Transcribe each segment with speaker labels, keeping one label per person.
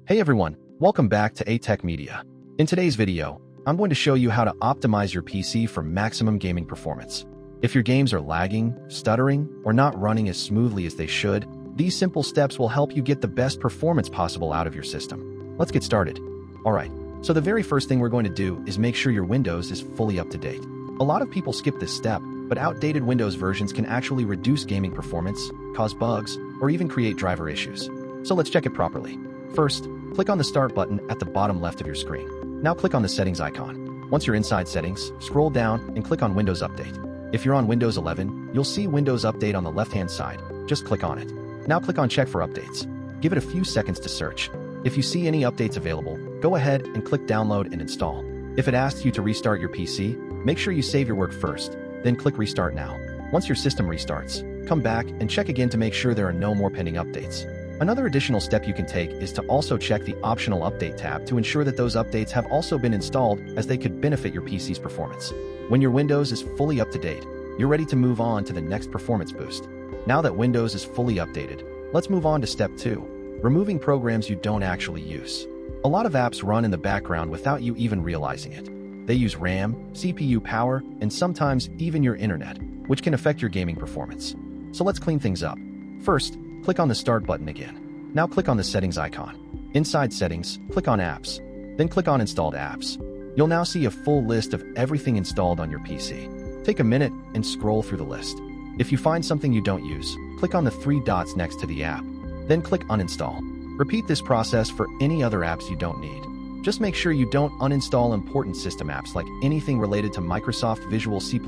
Speaker 1: Hey everyone, welcome back to A-Tech Media. In today's video, I'm going to show you how to optimize your PC for maximum gaming performance. If your games are lagging, stuttering, or not running as smoothly as they should, these simple steps will help you get the best performance possible out of your system. Let's get started. Alright, so the very first thing we're going to do is make sure your Windows is fully up to date. A lot of people skip this step, but outdated Windows versions can actually reduce gaming performance, cause bugs, or even create driver issues. So let's check it properly. First, click on the Start button at the bottom left of your screen. Now click on the Settings icon. Once you're inside Settings, scroll down and click on Windows Update. If you're on Windows 11, you'll see Windows Update on the left-hand side. Just click on it. Now click on Check for Updates. Give it a few seconds to search. If you see any updates available, go ahead and click Download and Install. If it asks you to restart your PC, make sure you save your work first, then click Restart Now. Once your system restarts, come back and check again to make sure there are no more pending updates. Another additional step you can take is to also check the Optional Update tab to ensure that those updates have also been installed, as they could benefit your PC's performance. When your Windows is fully up to date, you're ready to move on to the next performance boost. Now that Windows is fully updated, let's move on to step 2, removing programs you don't actually use. A lot of apps run in the background without you even realizing it. They use RAM, CPU power, and sometimes even your internet, which can affect your gaming performance. So let's clean things up. First, click on the Start button again. Now click on the Settings icon. Inside Settings, click on Apps. Then click on Installed Apps. You'll now see a full list of everything installed on your PC. Take a minute and scroll through the list. If you find something you don't use, click on the 3 dots next to the app. Then click Uninstall. Repeat this process for any other apps you don't need. Just make sure you don't uninstall important system apps like anything related to Microsoft Visual C++,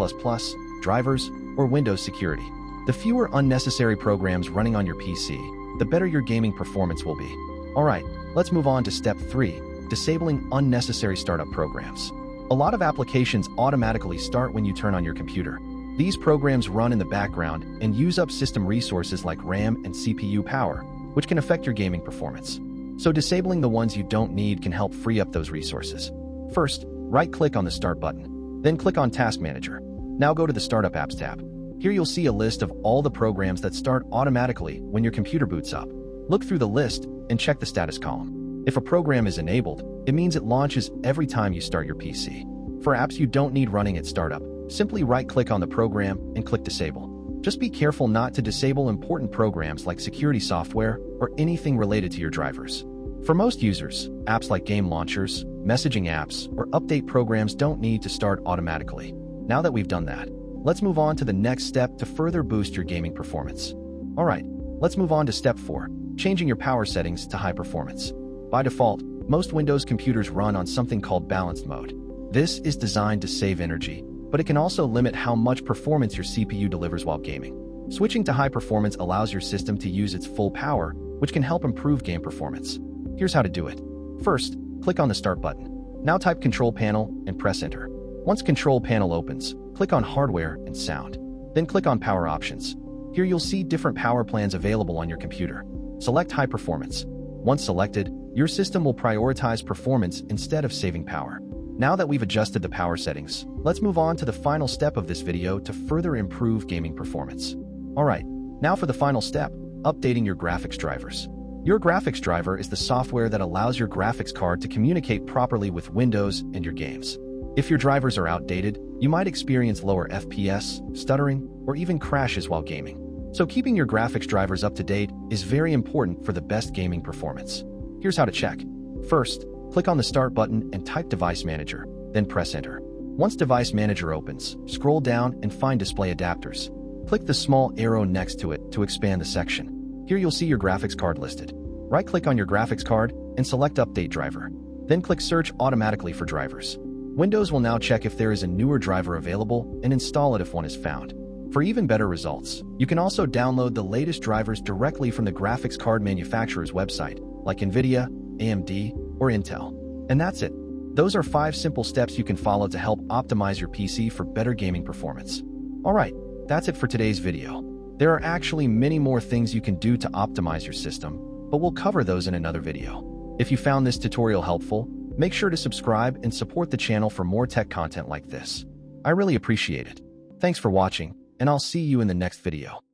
Speaker 1: drivers, or Windows security. The fewer unnecessary programs running on your PC, the better your gaming performance will be. Alright, let's move on to step 3, disabling unnecessary startup programs. A lot of applications automatically start when you turn on your computer. These programs run in the background and use up system resources like RAM and CPU power, which can affect your gaming performance. So disabling the ones you don't need can help free up those resources. First, right-click on the Start button. Then click on Task Manager. Now go to the Startup Apps tab. Here you'll see a list of all the programs that start automatically when your computer boots up. Look through the list and check the status column. If a program is enabled, it means it launches every time you start your PC. For apps you don't need running at startup, simply right-click on the program and click Disable. Just be careful not to disable important programs like security software or anything related to your drivers. For most users, apps like game launchers, messaging apps, or update programs don't need to start automatically. Now that we've done that, let's move on to the next step to further boost your gaming performance. Alright, let's move on to step 4, changing your power settings to high performance. By default, most Windows computers run on something called balanced mode. This is designed to save energy, but it can also limit how much performance your CPU delivers while gaming. Switching to high performance allows your system to use its full power, which can help improve game performance. Here's how to do it. First, click on the Start button. Now type Control Panel and press Enter. Once Control Panel opens, click on Hardware and Sound. Then click on Power Options. Here you'll see different power plans available on your computer. Select High Performance. Once selected, your system will prioritize performance instead of saving power. Now that we've adjusted the power settings, let's move on to the final step of this video to further improve gaming performance. Alright, now for the final step, updating your graphics drivers. Your graphics driver is the software that allows your graphics card to communicate properly with Windows and your games. If your drivers are outdated, you might experience lower FPS, stuttering, or even crashes while gaming. So keeping your graphics drivers up to date is very important for the best gaming performance. Here's how to check. First, click on the Start button and type Device Manager, then press Enter. Once Device Manager opens, scroll down and find Display Adapters. Click the small arrow next to it to expand the section. Here you'll see your graphics card listed. Right-click on your graphics card and select Update Driver. Then click Search automatically for drivers. Windows will now check if there is a newer driver available and install it if one is found. For even better results, you can also download the latest drivers directly from the graphics card manufacturer's website, like NVIDIA, AMD, or Intel. And that's it. Those are 5 simple steps you can follow to help optimize your PC for better gaming performance. Alright, that's it for today's video. There are actually many more things you can do to optimize your system, but we'll cover those in another video. If you found this tutorial helpful, make sure to subscribe and support the channel for more tech content like this. I really appreciate it. Thanks for watching, and I'll see you in the next video.